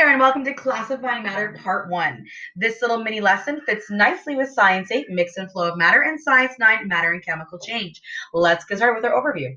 there, and welcome to Classifying Matter Part 1. This little mini lesson fits nicely with Science 8, Mix and Flow of Matter, and Science 9, Matter and Chemical Change. Let's get started with our overview.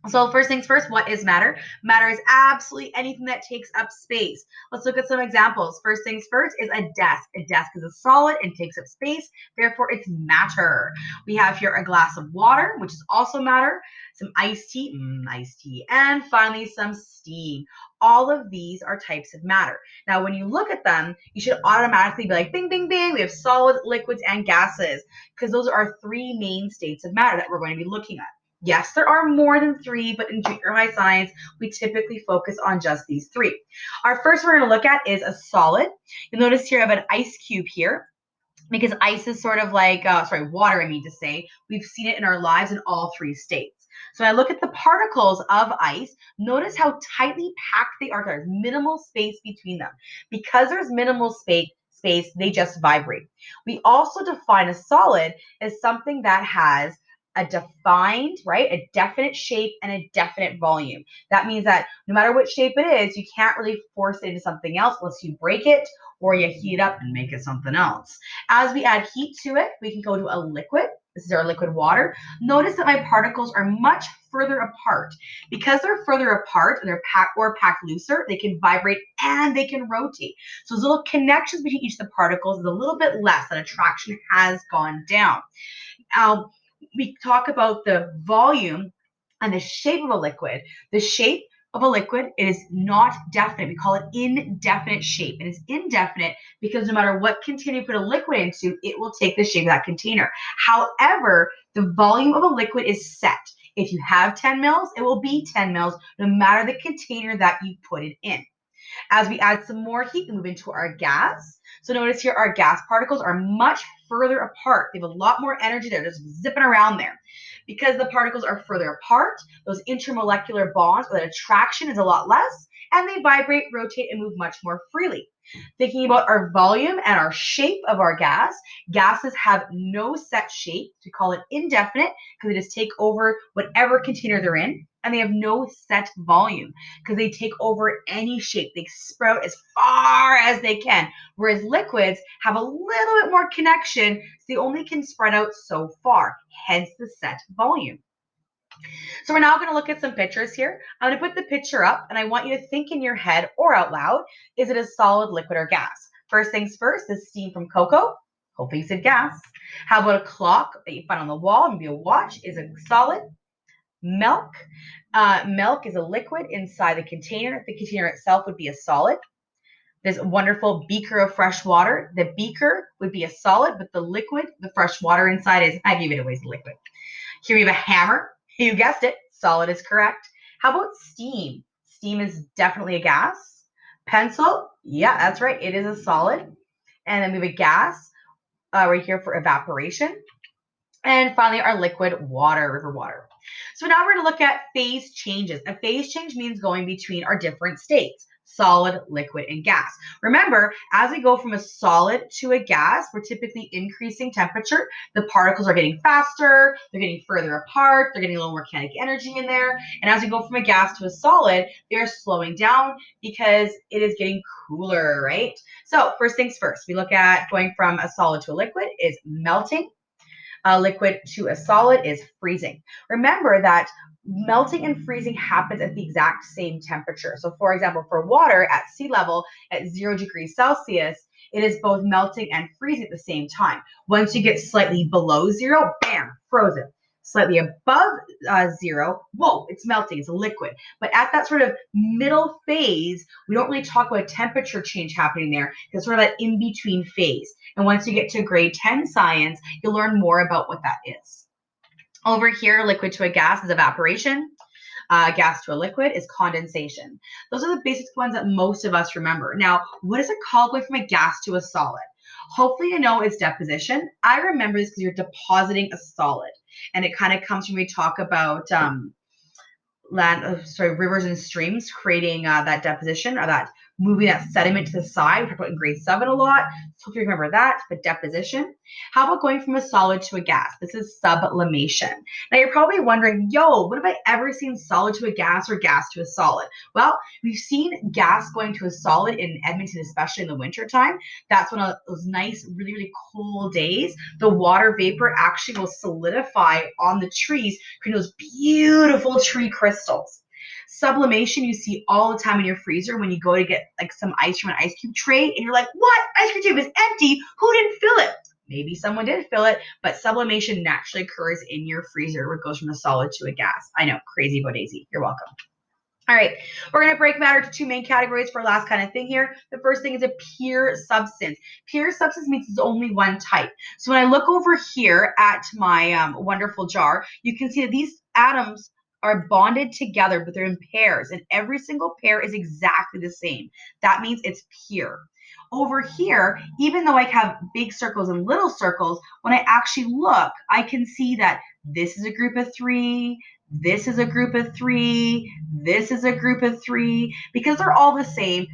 So first things first, what is matter? Matter is absolutely anything that takes up space. Let's look at some examples. First things first is a desk. A desk is a solid and takes up space, therefore it's matter. We have here a glass of water, which is also matter, some iced tea, and finally some steam. All of these are types of matter. Now, when you look at them, you should automatically be like, bing, bing, bing, we have solids, liquids, and gases, because those are our three main states of matter that we're going to be looking at. Yes, there are more than three, but in junior high science, we typically focus on just these three. Our first we're going to look at is a solid. You'll notice here I have an ice cube here because ice is sort of like, water, I mean to say. We've seen it in our lives in all three states. So when I look at the particles of ice, notice how tightly packed they are. There's minimal space between them. Because there's minimal space, they just vibrate. We also define a solid as something that has a defined, right, a definite shape and a definite volume. That means that no matter what shape it is, you can't really force it into something else unless you break it or you heat it up and make it something else. As we add heat to it, we can go to a liquid. This is our liquid water. Notice that my particles are much further apart. Because they're further apart and they're packed looser, they can vibrate and they can rotate. So those little connections between each of the particles is a little bit less. That attraction has gone down. Now, we talk about the volume and the shape of a liquid. The shape of a liquid is not definite. We call it indefinite shape. And it's indefinite because no matter what container you put a liquid into, it will take the shape of that container. However, the volume of a liquid is set. If you have 10 mils, it will be 10 mils no matter the container that you put it in. As we add some more heat, we move into our gas. So notice here our gas particles are much further apart. They have a lot more energy. They're just zipping around there. Because the particles are further apart, those intermolecular bonds, or that attraction is a lot less, and they vibrate, rotate, and move much more freely. Thinking about our volume and our shape of our gas, gases have no set shape. We call it indefinite because they just take over whatever container they're in, and they have no set volume because they take over any shape. They sprout as far as they can, whereas liquids have a little bit more connection, so they only can spread out so far, hence the set volume. So we're now going to look at some pictures here. I'm going to put the picture up, and I want you to think in your head or out loud, is it a solid, liquid, or gas? First things first, the steam from cocoa. Hopefully you said gas. How about a clock that you find on the wall, maybe a watch, is a solid? Milk. Milk is a liquid inside the container. The container itself would be a solid. This wonderful beaker of fresh water. The beaker would be a solid, but the liquid, the fresh water inside is, I gave it away as a liquid. Here we have a hammer. You guessed it. Solid is correct. How about steam? Steam is definitely a gas. Pencil. Yeah, that's right. It is a solid. And then we have a gas right here for evaporation. And finally, our liquid water, river water. So now we're going to look at phase changes. A phase change means going between our different states, solid, liquid, and gas. Remember, as we go from a solid to a gas, we're typically increasing temperature. The particles are getting faster, they're getting further apart, they're getting a little more kinetic energy in there. And as we go from a gas to a solid, they're slowing down because it is getting cooler, right? So first things first, we look at going from a solid to a liquid is melting. A liquid to a solid is freezing. Remember that melting and freezing happens at the exact same temperature. So for example, for water at sea level at 0 degrees Celsius, it is both melting and freezing at the same time. Once you get slightly below 0, bam, frozen. Slightly above 0, whoa, it's melting, it's a liquid. But at that sort of middle phase, we don't really talk about a temperature change happening there. It's sort of that in-between phase. And once you get to grade 10 science, you'll learn more about what that is. Over here, liquid to a gas is evaporation. Gas to a liquid is condensation. Those are the basic ones that most of us remember. Now, what is it called going from a gas to a solid? Hopefully you know it's deposition. I remember this because you're depositing a solid. And it kind of comes when we talk about rivers and streams creating that deposition or that moving that sediment to the side. We talked about in grade 7 a lot. So if you remember that, the deposition. How about going from a solid to a gas? This is sublimation. Now you're probably wondering, yo, when have I ever seen solid to a gas or gas to a solid? Well, we've seen gas going to a solid in Edmonton, especially in the wintertime. That's one of those nice, really, really cold days. The water vapor actually will solidify on the trees, creating those beautiful tree crystals. Sublimation you see all the time in your freezer when you go to get like some ice from an ice cube tray and you're like, what? Ice cream tube is empty. Who didn't fill it? Maybe someone did fill it, but sublimation naturally occurs in your freezer where it goes from a solid to a gas. I know, crazy but easy. You're welcome. All right, we're going to break matter to two main categories for our last kind of thing here. The first thing is a pure substance. Pure substance means it's only one type. So when I look over here at my wonderful jar, you can see that these atoms are bonded together, but they're in pairs, and every single pair is exactly the same. That means it's pure. Over here, even though I have big circles and little circles, when I actually look, I can see that this is a group of 3, this is a group of 3, this is a group of 3. Because they're all the same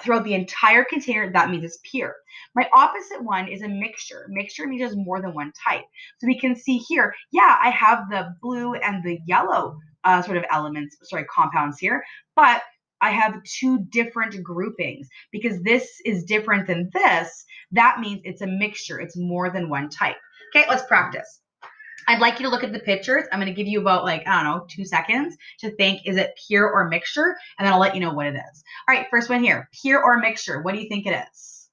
throughout the entire container, that means it's pure. My opposite one is a mixture. Mixture means there's more than one type. So we can see here, yeah, I have the blue and the yellow compounds here, but I have two different groupings. Because this is different than this, that means it's a mixture. It's more than one type. Okay, let's practice. I'd like you to look at the pictures. I'm going to give you about 2 seconds to think, is it pure or mixture? And then I'll let you know what it is. All right, first one here, pure or mixture. What do you think it is?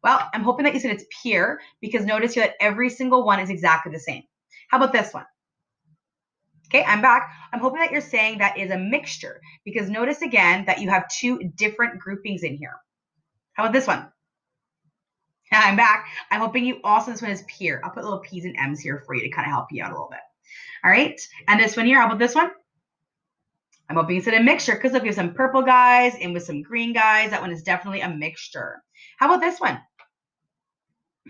Well, I'm hoping that you said it's pure because notice here that every single one is exactly the same. How about this one? Okay, I'm back. I'm hoping that you're saying that is a mixture because notice again that you have two different groupings in here. How about this one? I'm back. I'm hoping you also, this one is pure. I'll put little P's and M's here for you to kind of help you out a little bit. All right, and this one here, how about this one? I'm hoping it's a mixture because look, we have some purple guys and with some green guys. That one is definitely a mixture. How about this one?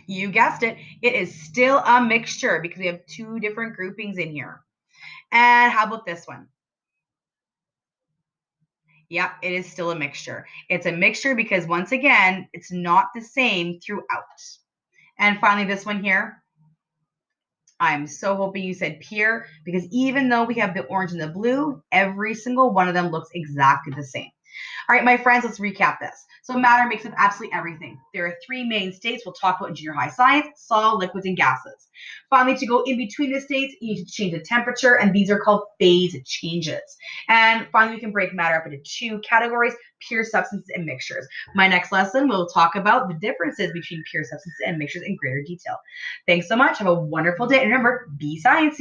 You guessed it. It is still a mixture because we have two different groupings in here. And how about this one? Yep, it is still a mixture. It's a mixture because once again, it's not the same throughout. And finally, this one here. I'm so hoping you said pure because even though we have the orange and the blue, every single one of them looks exactly the same. All right, my friends, let's recap this. So matter makes up absolutely everything. There are three main states we'll talk about in junior high science: solid, liquids, and gases. Finally, to go in between the states, you need to change the temperature, and these are called phase changes. And finally, we can break matter up into two categories: pure substances and mixtures. My next lesson, we'll talk about the differences between pure substances and mixtures in greater detail. Thanks so much. Have a wonderful day. And remember, be sciencey.